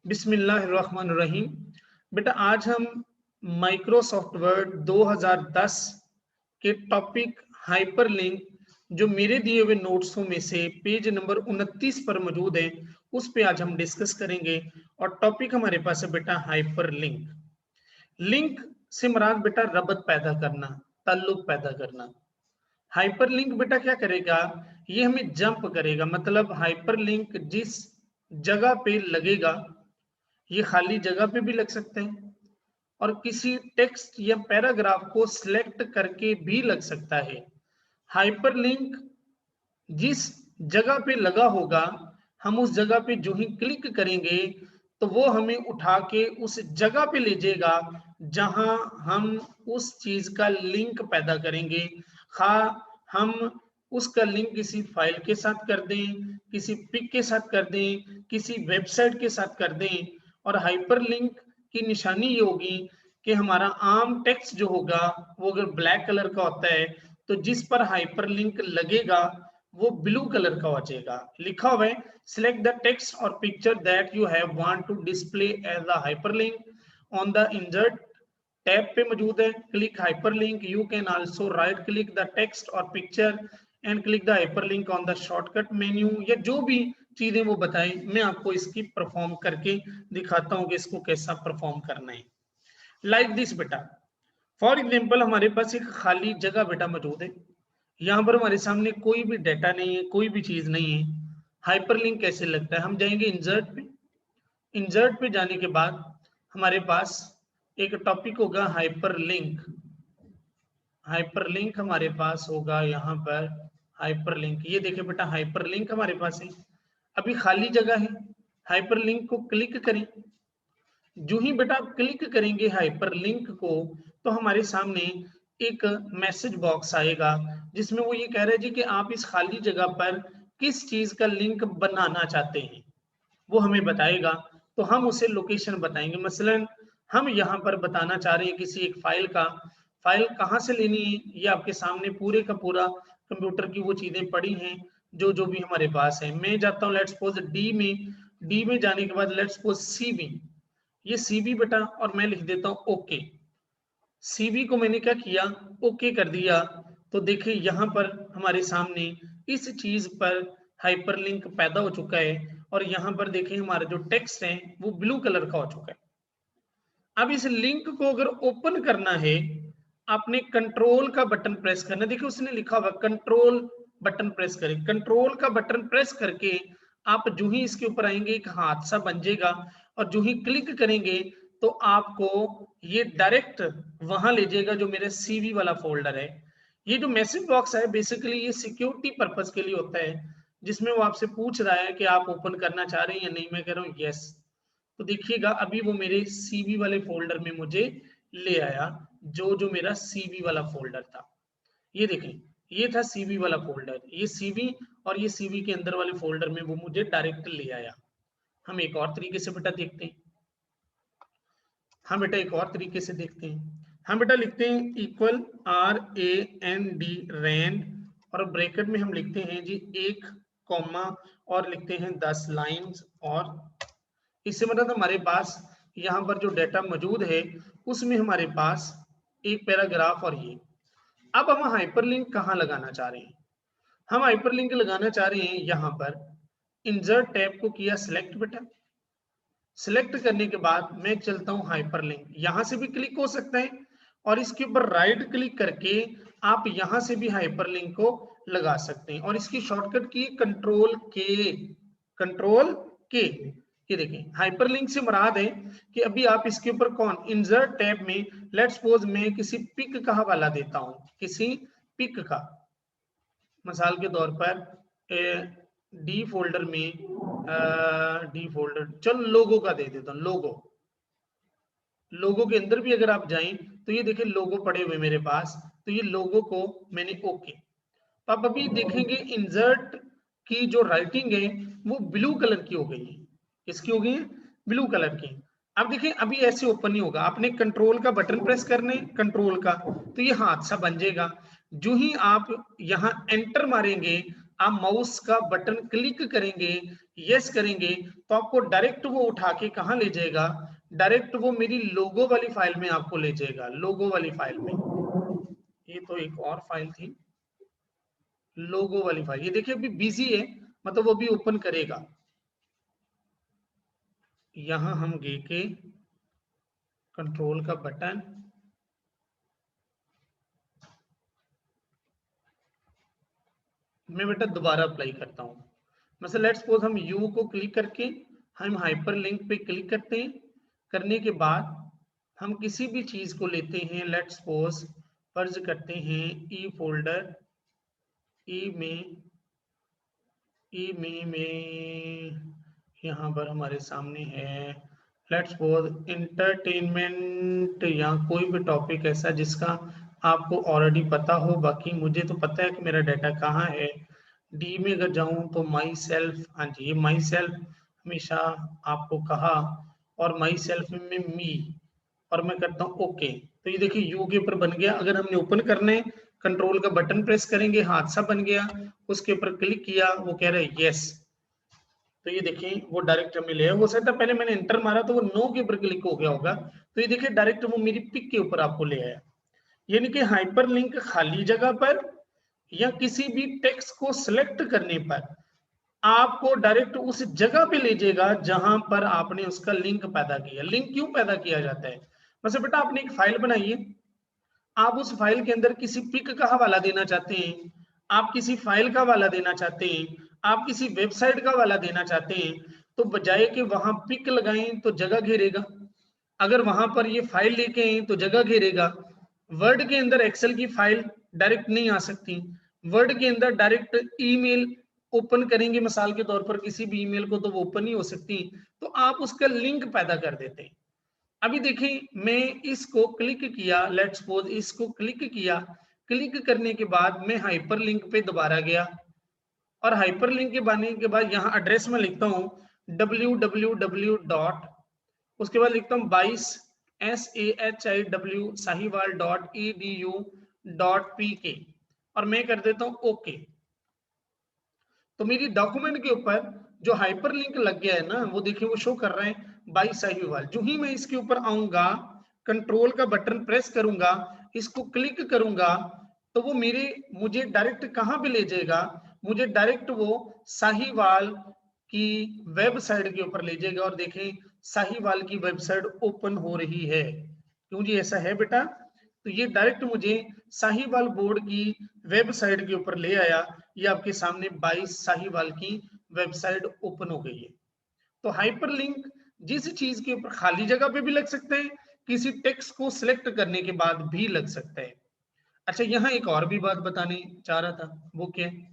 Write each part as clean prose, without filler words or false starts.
बिस्मिल्लाहिर्रहमानिर्रहीम। बेटा आज हम माइक्रोसॉफ्ट वर्ड 2010 के टॉपिक हाइपरलिंक जो मेरे दिए हुए नोट्सों में से पेज नंबर 29 पर मौजूद है उस पे आज हम डिस्कस करेंगे। और टॉपिक हमारे पास है बेटा हाइपरलिंक। लिंक से मुराद बेटा रबत पैदा करना, ताल्लुक पैदा करना। हाइपरलिंक बेटा क्या करेगा, ये हमें जंप करेगा, मतलब हाइपरलिंक जिस जगह पे लगेगा ये खाली जगह पे भी लग सकते हैं और किसी टेक्स्ट या पैराग्राफ को सिलेक्ट करके भी लग सकता है। हाइपरलिंक जिस जगह पे लगा होगा हम उस जगह पे जो ही क्लिक करेंगे तो वो हमें उठा के उस जगह पे ले जाएगा जहां हम उस चीज का लिंक पैदा करेंगे। खा हम उसका लिंक किसी फाइल के साथ कर दें, किसी पिक के साथ कर दें, किसी वेबसाइट के साथ कर दें। और हाइपरलिंक की निशानी ये होगी कि हमारा आम टेक्स्ट जो होगा वो अगर ब्लैक कलर का होता है तो जिस पर हाइपरलिंक लगेगा वो ब्लू कलर का हो जाएगा। लिखा हुआ है सिलेक्ट द टेक्स्ट और picture that you have want to display as a hyperlink on the insert tab पे मौजूद है। Click hyperlink, you can also right click the text और picture and click the hyperlink on the shortcut menu. या जो भी चीजें वो बताएं मैं आपको इसकी परफॉर्म करके दिखाता हूँ कि इसको कैसा परफॉर्म करना है। लाइक दिस बेटा, फॉर एग्जाम्पल हमारे पास एक खाली जगह बेटा मौजूद है, यहाँ पर हमारे सामने कोई भी डेटा नहीं है, कोई भी चीज नहीं है। हाइपरलिंक कैसे लगता है, हम जाएंगे इंसर्ट पे। इंसर्ट पे जाने के बाद हमारे पास एक टॉपिक होगा हाइपरलिंक। हाइपरलिंक हमारे पास होगा यहाँ पर हाइपरलिंक। ये देखिए बेटा हाइपरलिंक हमारे पास है, अभी खाली जगह है। हाइपरलिंक को क्लिक करें, जो ही बेटा आप क्लिक करेंगे हाइपरलिंक को तो हमारे सामने एक मैसेज बॉक्स आएगा जिसमें वो ये कह रहा है जी कि आप इस खाली जगह पर किस चीज का लिंक बनाना चाहते हैं वो हमें बताएगा। तो हम उसे लोकेशन बताएंगे, मसलन हम यहाँ पर बताना चाह रहे हैं किसी एक फाइल का, फाइल कहाँ से लेनी है ये आपके सामने पूरे का पूरा कंप्यूटर की वो चीजें पड़ी हैं जो जो भी हमारे पास है। मैं जाता हूँ लेट्स सपोज डी में, डी में जाने के बाद लेट्स सपोज सी में, ये सीवी बेटा और मैं लिख देता हूं ओके। सीवी को मैंने क्या किया, ओके कर दिया। तो देखिए यहाँ पर हमारे सामने इस चीज पर हाइपरलिंक पैदा हो चुका है और यहाँ पर देखिए हमारा जो टेक्स्ट है वो ब्लू कलर का हो चुका है। अब इस लिंक को अगर ओपन करना है आपने कंट्रोल का बटन प्रेस करना। देखिए उसने लिखा हुआ कंट्रोल बटन प्रेस करें, कंट्रोल का बटन प्रेस करके आप जो ही इसके ऊपर आएंगे एक हादसा बन जाएगा और जो ही क्लिक करेंगे तो आपको ये डायरेक्ट वहां ले जाएगा जो मेरे सीवी वाला फोल्डर है। ये जो मैसेज बॉक्स है बेसिकली ये सिक्योरिटी पर्पस के लिए होता है जिसमें वो आपसे पूछ रहा है कि आप ओपन करना चाह रहे हैं या नहीं। मैं कह रहा हूँ यस। तो देखिएगा अभी वो मेरे सीवी वाले फोल्डर में मुझे ले आया, जो जो मेरा सीवी वाला फोल्डर था। ये देखें ये था सीवी वाला फोल्डर, ये सीवी और ये सीवी के अंदर वाले फोल्डर में वो मुझे डायरेक्ट ले आया। हम एक और तरीके से बेटा देखते हैं, हम बेटा एक और तरीके से देखते हैं। हम बेटा लिखते हैं इक्वल RAND रैंड और ब्रैकेट में हम लिखते हैं जी एक कॉमा और लिखते हैं 10 लाइंस। और इससे मतलब हमारे पास यहाँ पर जो डेटा मौजूद है उसमें हमारे पास एक पैराग्राफ और ये। अब हम हाइपरलिंक कहाँ लगाना चाह रहे हैं, हम हाइपरलिंक लगाना चाह रहे हैं यहाँ पर। इंसर्ट टैब को किया सिलेक्ट बेटा, सिलेक्ट करने के बाद मैं चलता हूँ हाइपरलिंक। यहां से भी क्लिक हो सकता है और इसके ऊपर राइट क्लिक करके आप यहां से भी हाइपरलिंक को लगा सकते हैं और इसकी शॉर्टकट की कंट्रोल के, कंट्रोल के। ये देखें हाइपरलिंक से मुराद है कि अभी आप इसके ऊपर कौन इंसर्ट टैब में लेट्स सपोज मैं किसी पिक का हवाला देता हूं, किसी पिक का, मिसाल के तौर पर डी फोल्डर में डी फोल्डर चल लोगो का दे देता हूं। लोगो, लोगो के अंदर भी अगर आप जाएं तो ये देखिए लोगो पड़े हुए मेरे पास, तो ये लोगो को मैंने ओके। तो आप अभी देखेंगे इंसर्ट की जो राइटिंग है वो ब्लू कलर की हो गई है। इसकी हो गई है ब्लू कलर की। अब देखिए अभी ऐसे ओपन नहीं होगा, आपने कंट्रोल का बटन प्रेस करने, कंट्रोल का, तो ये हादसा बन जाएगा। जो ही आप यहाँ एंटर मारेंगे आप माउस का बटन क्लिक करेंगे, यस करेंगे, तो आपको डायरेक्ट वो उठा के कहाँ ले जाएगा, डायरेक्ट वो मेरी लोगो वाली फाइल में आपको ले जाएगा, लोगो वाली फाइल में। ये तो एक और फाइल थी, लोगो वाली फाइल। ये देखिए अभी बिजी है, मतलब वो भी ओपन करेगा। यहां हम गए के कंट्रोल का बटन, मैं बेटा दोबारा अप्लाई करता हूं। मतलब लेट्स सपोज हम यू को क्लिक करके हम हाइपरलिंक पे क्लिक करते हैं। करने के बाद हम किसी भी चीज को लेते हैं, लेट्स सपोज फर्ज करते हैं ई फोल्डर, ई में यहाँ पर हमारे सामने है लेट्स सपोज इंटरटेनमेंट या कोई भी टॉपिक ऐसा जिसका आपको ऑलरेडी पता हो। बाकी मुझे तो पता है कि मेरा डाटा कहाँ है। डी में अगर जाऊं तो माई सेल्फ, हाँ जी ये माई सेल्फ हमेशा आपको कहा, और माई सेल्फ में मी, और मैं करता हूँ ओके। तो ये देखिए यू के ऊपर बन गया। अगर हमने ओपन करना है कंट्रोल का बटन प्रेस करेंगे, हादसा बन गया, उसके ऊपर क्लिक किया, वो कह रहा है यस। तो ये देखिए वो डायरेक्ट हमें ले, हो सकता है पहले मैंने एंटर मारा तो वो नो के ऊपर क्लिक हो गया होगा। तो ये देखिए डायरेक्ट वो मेरी पिक के ऊपर आपको ले आया। यानी कि हाइपरलिंक खाली जगह पर या किसी भी टेक्स्ट को सिलेक्ट करने पर आपको डायरेक्ट उस जगह पे ले जाएगा जहां पर आपने उसका लिंक पैदा किया। लिंक क्यों पैदा किया जाता है? मतलब बेटा आपने एक फाइल बनाई है, आप उस फाइल के अंदर किसी पिक का हवाला देना चाहते हैं, आप किसी फाइल का हवाला देना चाहते हैं, आप किसी वेबसाइट का हवाला देना चाहते हैं, तो बजाय कि वहां पिक लगाएं तो जगह घेरेगा, अगर वहां पर ये फाइल लेके आए तो जगह घेरेगा। वर्ड के अंदर एक्सेल की फाइल डायरेक्ट नहीं आ सकती, वर्ड के अंदर डायरेक्ट ईमेल ओपन करेंगे मिसाल के तौर पर किसी भी ईमेल को तो वो ओपन नहीं हो सकती, तो आप उसका लिंक पैदा कर देते हैं। अभी देखिए मैं इसको क्लिक किया, लेट्स सपोज इसको क्लिक किया, क्लिक करने के बाद मैं हाइपरलिंक पे दोबारा गया, और हाइपरलिंक के बनने के बाद यहाँ एड्रेस में लिखता हूँ www डॉट, उसके बाद लिखता हूँ 22 SAHIW साहिवाल .edu.pk, और मैं कर देता हूँ ओके। तो मेरी डॉक्यूमेंट के ऊपर जो हाइपरलिंक लग गया है ना, वो देखिए वो शो कर रहे हैं 22 साहिवाल। जो ही मैं इसके ऊपर आऊंगा, कंट्रोल का बटन प्रेस करूंगा, इसको क्लिक करूंगा, तो वो मुझे डायरेक्ट कहां पे ले जाएगा, मुझे डायरेक्ट वो साहिवाल की वेबसाइट के ऊपर ले जाएगा। और देखें साहिवाल की वेबसाइट ओपन हो रही है, क्यों जी ऐसा है बेटा। तो ये डायरेक्ट मुझे साहिवाल बोर्ड की वेबसाइट के ऊपर ले आया। ये आपके सामने 22 साहिवाल की वेबसाइट ओपन हो गई है। तो हाइपरलिंक जिस चीज के ऊपर खाली जगह पे भी लग सकते हैं, किसी टेक्स्ट को सिलेक्ट करने के बाद भी लग सकता है। अच्छा यहाँ एक और भी बात बताने चाह रहा था, वो क्या है,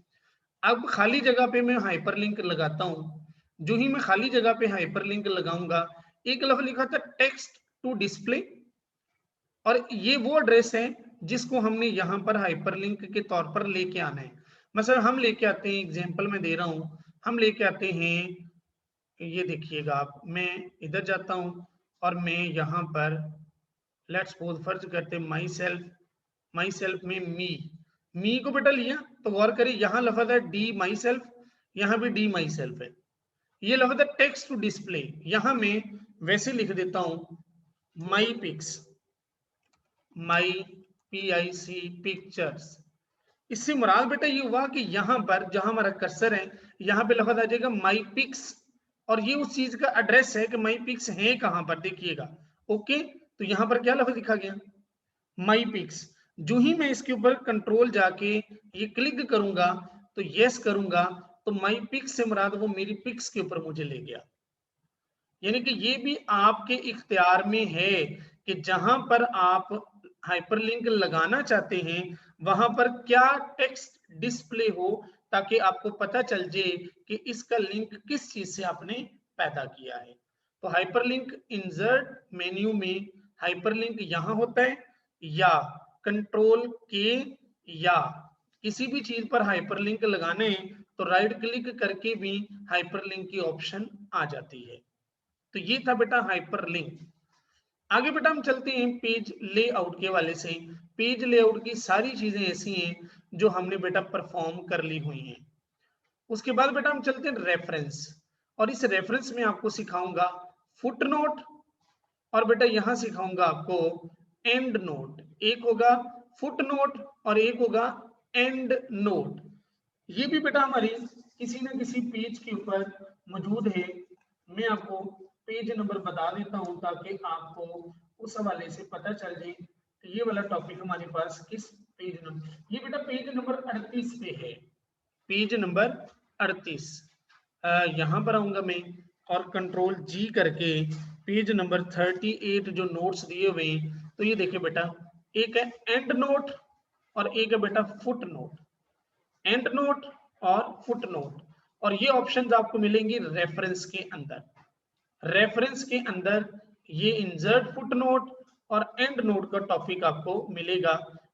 अब खाली जगह पे मैं हाइपरलिंक लगाता हूं, जो ही मैं खाली जगह पे हाइपरलिंक लगाऊंगा, एक लफ्ज लिखा था टेक्स्ट टू डिस्प्ले, और ये वो एड्रेस है जिसको हमने यहाँ पर हाइपरलिंक के तौर पर लेके आना है। मतलब हम लेके आते हैं, एग्जांपल मैं दे रहा हूं, हम लेके आते हैं, ये देखिएगा आप, मैं इधर जाता हूं और मैं यहाँ पर लेट्स सपोज फर्ज करते हैं माई सेल्फ में मी को बेटा लिया, तो गौर करिए यहाँ लफ्ज है डी माई सेल्फ, यहाँ भी डी माई सेल्फ है। ये लफ्ज है टेक्स्ट टू डिस्प्ले, यहाँ मैं वैसे लिख देता हूं माई पिक्स, माई PIC पिक्चर्स। इससे मुराद बेटा ये हुआ कि यहाँ पर जहां हमारा कर्सर है, यहाँ पे लफ्ज आ जाएगा माई पिक्स, और ये उस चीज का एड्रेस है कि माई पिक्स है कहां पर, देखिएगा ओके। तो यहाँ पर क्या लफ्ज लिखा गया, माई पिक्स। जो ही मैं इसके ऊपर कंट्रोल जाके ये क्लिक करूंगा, तो यस करूंगा, तो माई पिक्स से मुराद वो मेरी पिक्स के ऊपर मुझे ले गया। यानी कि ये भी आपके इख्तियार में है कि जहां पर आप हाइपरलिंक लगाना चाहते हैं वहां पर क्या टेक्स्ट डिस्प्ले हो, ताकि आपको पता चल जाए कि इसका लिंक किस चीज से आपने पैदा किया है। तो हाइपरलिंक इंसर्ट मेन्यू में हाइपरलिंक यहां होता है, या कंट्रोल के, या किसी भी चीज पर हाइपरलिंक लगाने तो राइट क्लिक करके भी हाइपरलिंक की ऑप्शन आ जाती है। तो ये था बेटा हाइपरलिंक। आगे बेटा हम चलते हैं पेज लेआउट के वाले से। पेज लेआउट की सारी चीजें ऐसी हैं जो हमने बेटा परफॉर्म कर ली हुई हैं। उसके बाद बेटा हम चलते हैं रेफरेंस, और इस रेफरेंस में आपको सिखाऊंगा फुटनोट, और बेटा यहां सिखाऊंगा आपको एंड नोट। एक होगा फुटनोट और एक होगा एंड नोट। ये भी बेटा हमारी किसी न किसी पेज के ऊपर मौजूद है। मैं आपको पेज नंबर बता देता हूं ताकि आपको उस हवाले से पता चल जाए कि ये वाला टॉपिक हमारे पास किस पेज नंबर, ये बेटा पेज नंबर 38 पे है, पेज नंबर 38। यहाँ पर आऊंगा मैं और कंट्रोल जी करके पेज नंबर 38 जो नोट्स दिए हुए हैं, तो ये देखिए बेटा, एक है एंड नोट और एक है बेटा फुट नोट। एंड नोट और फुट नोट, और ये ऑप्शंस आपको मिलेंगे रेफरेंस के अंदर। रेफरेंस के अंदर ये इंसर्ट फुट नोट और एंड नोट का टॉपिक आपको मिलेगा,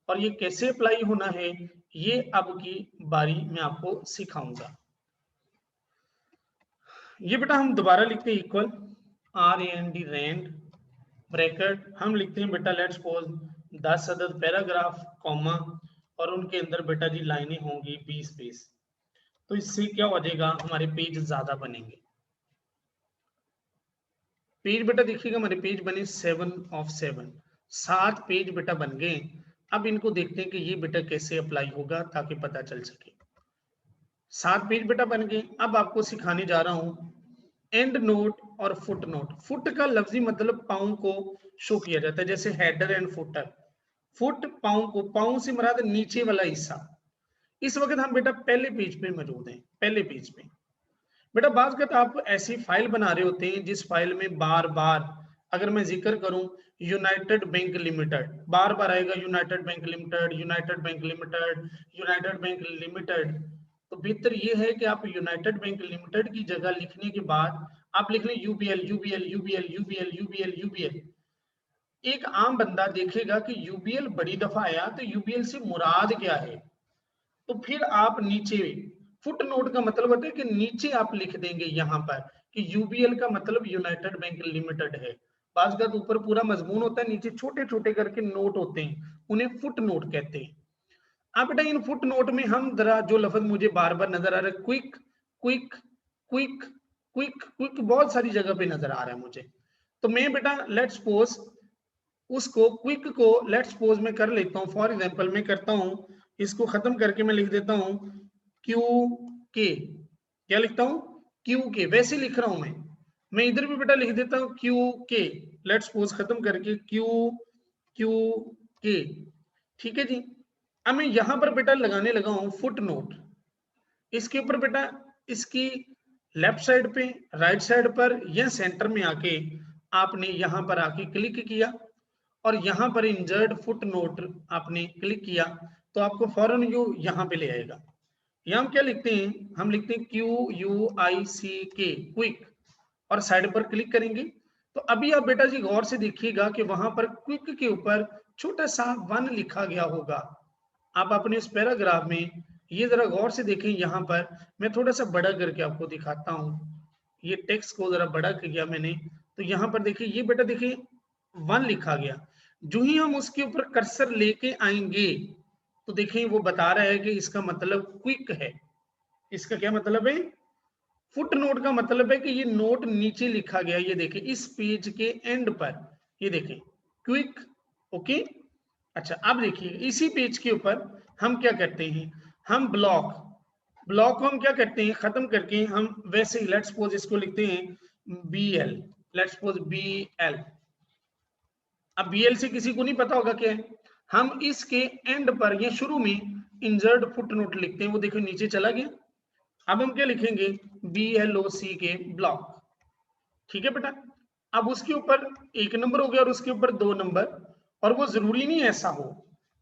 और ये कैसे अप्लाई होना है ये अब की बारी में आपको सिखाऊंगा। ये बेटा हम दोबारा लिखते हैं इक्वल RAND रैंड ब्रैकेट, हम लिखते हैं बेटा लेट्स सपोज 10 अदद पैराग्राफ कॉमा, और उनके अंदर बेटा जी लाइनें होंगी 20-20। तो इससे क्या हो जाएगा, हमारे पेज ज्यादा बनेंगे। पेज बेटा देखिएगा हमारे पेज बने 7 of 7, 7 पेज बेटा बन गए। अब इनको देखते हैं कि ये बेटा कैसे अप्लाई होगा ताकि पता चल सके। 7 पेज बेटा बन गए। अब आपको सिखाने जा रहा हूं एंड नोट और फुट नोट। फुट का लफ्जी मतलब पाँव को शो किया जाता है, जैसे हेडर एंड फुटर। फुट पाँव को, पाँव से मुराद नीचे वाला हिस्सा। इस वक्त हम बेटा पहले पेज पे मौजूद हैं, पहले पेज पे। बेटा बात करते आप ऐसी फाइल बना रहे होते हैं जिस फाइल में बार बार, अगर मैं जिक्र करूं यूनाइटेड बैंक लिमिटेड, बार बार आएगा United bank limited, United bank limited, United bank limited. तो बेहतर ये है कि आप यूनाइटेड बैंक लिमिटेड की जगह लिखने के बाद आप लिख लें UBL UBL UBL UBL UBL UBL. एक आम बंदा देखेगा कि यूबीएल बड़ी दफा आया तो यूबीएल से मुराद क्या है, तो फिर आप नीचे फुट नोट का मतलब होता है कि नीचे आप लिख देंगे यहाँ पर कि यूबीएल का मतलब यूनाइटेड बैंक लिमिटेड है। बात का ऊपर पूरा मजमून होता है, नीचे छोटे छोटे करके नोट होते हैं, उन्हें फुट नोट कहते हैं। अब बेटा इन फुट नोट में हम जरा जो लफ्ज मुझे बार बार नजर आ रहा है, quick quick quick quick quick, बहुत सारी जगह पे नजर आ रहा है मुझे। तो मैं बेटा लेट्स सपोज उसको क्विक को लेट्स सपोज मैं कर लेता हूँ। फॉर एग्जांपल मैं करता हूँ, इसको खत्म करके मैं लिख देता हूँ क्यू के। क्या लिखता हूँ, क्यू के। वैसे लिख रहा हूं मैं इधर भी बेटा लिख देता हूँ क्यू के, लेट्स सपोज खत्म करके क्यू क्यू के। ठीक है जी। अब मैं यहां पर बेटा लगाने लगा हूं फुट नोट। इसके ऊपर बेटा इसकी लेफ्ट साइड पे, राइट साइड पर या सेंटर में आके आपने यहां पर आके क्लिक किया, और यहां पर इंसर्ट फुट नोट आपने क्लिक किया, तो आपको फौरन यू यहां पे ले आएगा। यहाँ हम क्या लिखते हैं, हम लिखते हैं QUICK क्विक, और साइड पर क्लिक करेंगे। तो अभी आप बेटा जी गौर से देखिएगा कि वहां पर क्विक के ऊपर छोटा सा 1 लिखा गया होगा। आप अपने उस पैराग्राफ में ये जरा गौर से देखें, यहाँ पर मैं थोड़ा सा बड़ा करके आपको दिखाता हूँ। ये टेक्स्ट को जरा बड़ा किया मैंने, तो यहाँ पर देखिए ये बेटा देखिए 1 लिखा गया। जो ही हम उसके ऊपर कर्सर लेके आएंगे तो देखें वो बता रहा है कि इसका मतलब क्विक है। इसका क्या मतलब है, फुट नोट का मतलब है कि ये नोट नीचे लिखा गया, ये देखें इस पेज के एंड पर, ये देखें क्विक। ओके, अच्छा अब देखिए इसी पेज के ऊपर हम क्या करते हैं, हम ब्लॉक को हम क्या करते हैं खत्म करके हम वैसे ही लेट्स सपोज इसको लिखते हैं BL, लेट्स सपोज BL। अब BL से किसी को नहीं पता होगा क्या है, हम इसके एंड पर या शुरू में इंसर्ट फुट नोट लिखते हैं, वो देखो नीचे चला गया। अब हम क्या लिखेंगे BLOCK ब्लॉक। ठीक है बेटा, अब उसके ऊपर 1 नंबर हो गया और उसके ऊपर 2 नंबर, और वो जरूरी नहीं ऐसा हो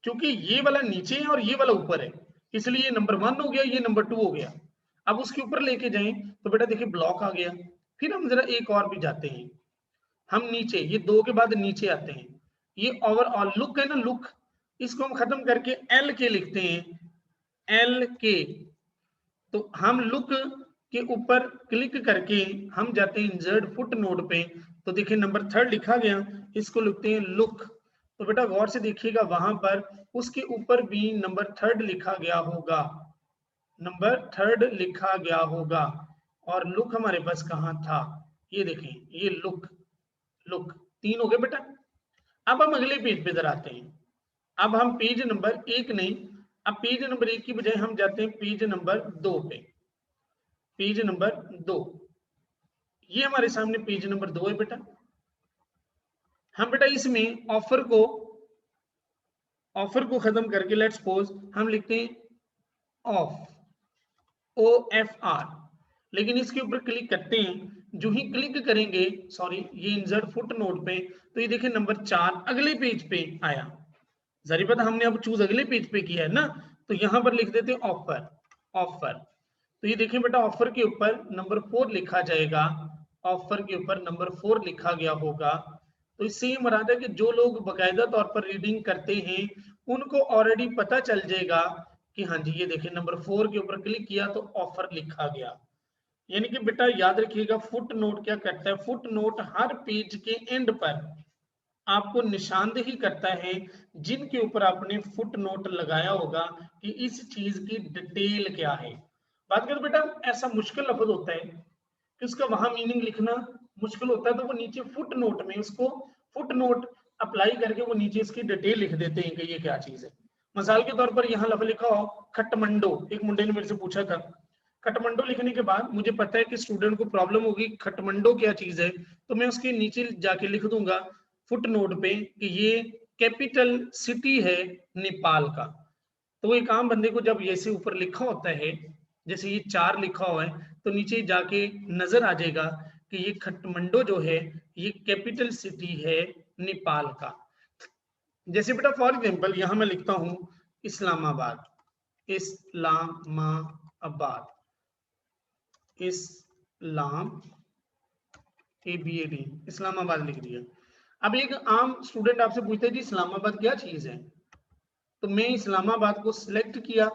क्योंकि ये वाला नीचे है और ये वाला ऊपर है, इसलिए ये नंबर 1 हो गया, ये नंबर 2 हो गया। अब उसके ऊपर लेके जाएं तो बेटा देखिए ब्लॉक आ गया। फिर हम जरा एक और भी जाते हैं, हम नीचे ये 2 के बाद नीचे आते हैं, ये ओवरऑल लुक है ना, लुक, इसको हम खत्म करके LK लिखते हैं, LK। तो हम लुक के ऊपर क्लिक करके हम जाते हैं इंसर्ट फुट नोट पे, तो देखिए नंबर 3 लिखा गया, इसको लिखते हैं लुक। तो बेटा गौर से देखिएगा वहां पर उसके ऊपर भी नंबर 3 लिखा गया होगा, नंबर 3 लिखा गया होगा और लुक हमारे पास कहाँ था, ये देखें, ये लुक, लुक 3 हो गए बेटा। अब हम अगले पेज पे जरा आते हैं। अब हम पेज नंबर 1 नहीं, अब पेज नंबर 1 की बजाय हम जाते हैं पेज नंबर 2 पे। पेज नंबर 2, ये हमारे सामने पेज नंबर 2 है बेटा। हम बेटा इसमें ऑफर को खत्म करके लेट्स सपोज हम लिखते हैं ऑफ, OFR, लेकिन इसके ऊपर क्लिक करते हैं, जो ही क्लिक करेंगे, सॉरी ये इंसर्ट फुट नोट पे, तो ये देखिए नंबर 4 अगले पेज पे आया। जरी पता हमने अब चूज अगले पेज पे किया है ना, तो यहां पर लिख देते हैं ऑफर, ऑफर। तो ये देखिए बेटा ऑफर के ऊपर नंबर 4 लिखा जाएगा, ऑफर के ऊपर नंबर 4 लिखा गया होगा। तो इससे ये मुराद है कि जो लोग बाकायदा तौर पर रीडिंग करते हैं उनको ऑलरेडी पता चल जाएगा कि हाँ जी ये देखिए नंबर 4 के ऊपर क्लिक किया तो ऑफर लिखा गया। यानी कि बेटा याद रखिएगा फुट नोट क्या करता है, फुट नोट हर पेज के एंड पर आपको निशानदेही करता है जिनके ऊपर आपने फुट नोट लगाया होगा कि इस चीज की डिटेल क्या है। बात करें बेटा ऐसा मुश्किल लफ्ज होता है कि उसका वहां मीनिंग लिखना मुश्किल होता है, तो वो नीचे फुट नोट में उसको फुट नोट अप्लाई करके वो नीचे इसकी डिटेल लिख देते हैं कि ये क्या चीज है। मिसाल के तौर पर यहाँ लफ्ज लिखा हो खटमंडो, एक मुंडे ने मेरे से पूछा था, खटमंडो लिखने के बाद मुझे पता है कि स्टूडेंट को प्रॉब्लम होगी खटमंडो क्या चीज है, तो मैं उसके नीचे जाके लिख दूंगा फुट नोट पे कि ये कैपिटल सिटी है नेपाल का। तो एक आम बंदे को जब ऐसे ऊपर लिखा होता है, जैसे ये 4 लिखा हुआ है, तो नीचे जाके नजर आ जाएगा कि ये खटमंडो जो है ये कैपिटल सिटी है नेपाल का। जैसे बेटा फॉर एग्जाम्पल यहां मैं लिखता हूं इस्लामाबाद, इस्लामाबाद, इस्लाम ABAD, इस्लामाबाद लिख दिया। अब एक आम स्टूडेंट आपसे पूछता है जी इस्लामाबाद क्या चीज है, तो मैं इस्लामाबाद को सिलेक्ट किया,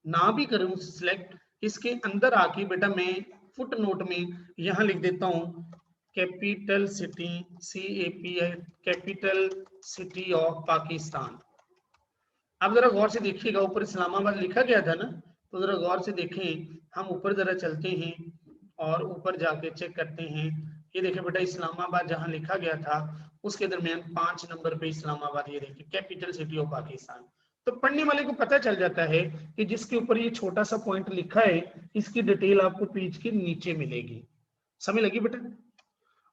ना भी करूं सिलेक्ट, इसके अंदर आके बेटा मैं फुट नोट में यहां लिख देता हूं capital city, CAPI, capital city of Pakistan. अब जरा गौर से देखिएगा ऊपर इस्लामाबाद लिखा गया था ना, तो जरा गौर से देखें, हम ऊपर जरा चलते हैं और ऊपर जाके चेक करते हैं। ये देखिए बेटा इस्लामाबाद जहां लिखा गया था उसके दरमियान 5 नंबर पे इस्लामाबाद, ये देखिए कैपिटल सिटी ऑफ पाकिस्तान। तो पढ़ने वाले को पता चल जाता है कि जिसके ऊपर ये छोटा सा पॉइंट लिखा है इसकी डिटेल आपको पेज के नीचे मिलेगी। समझ लगी बेटा?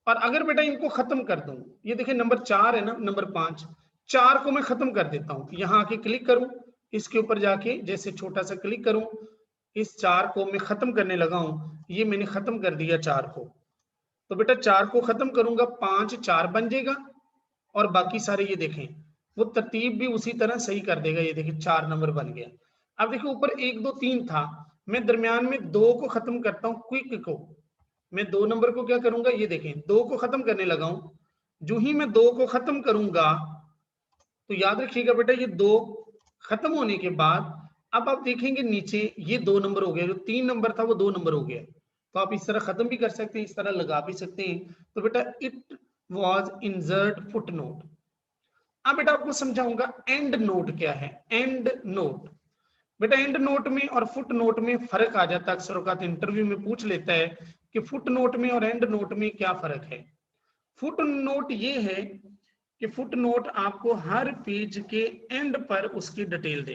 और अगर बेटा इनको खत्म कर दूं, ये देखिए नंबर 4 है ना, नंबर 5, 4 को मैं खत्म कर देता हूं, यहां आके क्लिक करूं, इसके ऊपर जाके जैसे छोटा सा क्लिक करूं, इस 4 को मैं खत्म करने लगा हूं, ये मैंने खत्म कर दिया 4 को। तो बेटा 4 को खत्म करूंगा 5 4 बन जाएगा, और बाकी सारे ये देखें वो तरतीब भी उसी तरह सही कर देगा, ये देखिए 4 नंबर बन गया। अब देखिए ऊपर 1 2 3 था, मैं दरमियान में 2 को खत्म करता हूं, क्विक को, मैं 2 नंबर को क्या करूंगा, ये देखें 2 को खत्म करने लगा हूं, जो ही मैं 2 को खत्म करूंगा तो याद रखिएगा बेटा ये 2 खत्म होने के बाद अब आप देखेंगे नीचे ये 2 नंबर हो गया, जो 3 नंबर था वो 2 नंबर हो गया। तो आप इस तरह खत्म भी कर सकते हैं, इस तरह लगा भी सकते हैं। तो बेटा it was insert foot note. अब बेटा आपको समझाऊंगा एंड नोट क्या है। एंड नोट बेटा एंड नोट में और फुट नोट में फर्क आ जाता है, अक्सर औकात इंटरव्यू में पूछ लेता है कि फुट नोट में और एंड नोट में क्या फर्क है। फुट नोट ये है कि फुट नोट आपको हर पेज के एंड पर उसकी डिटेल दे।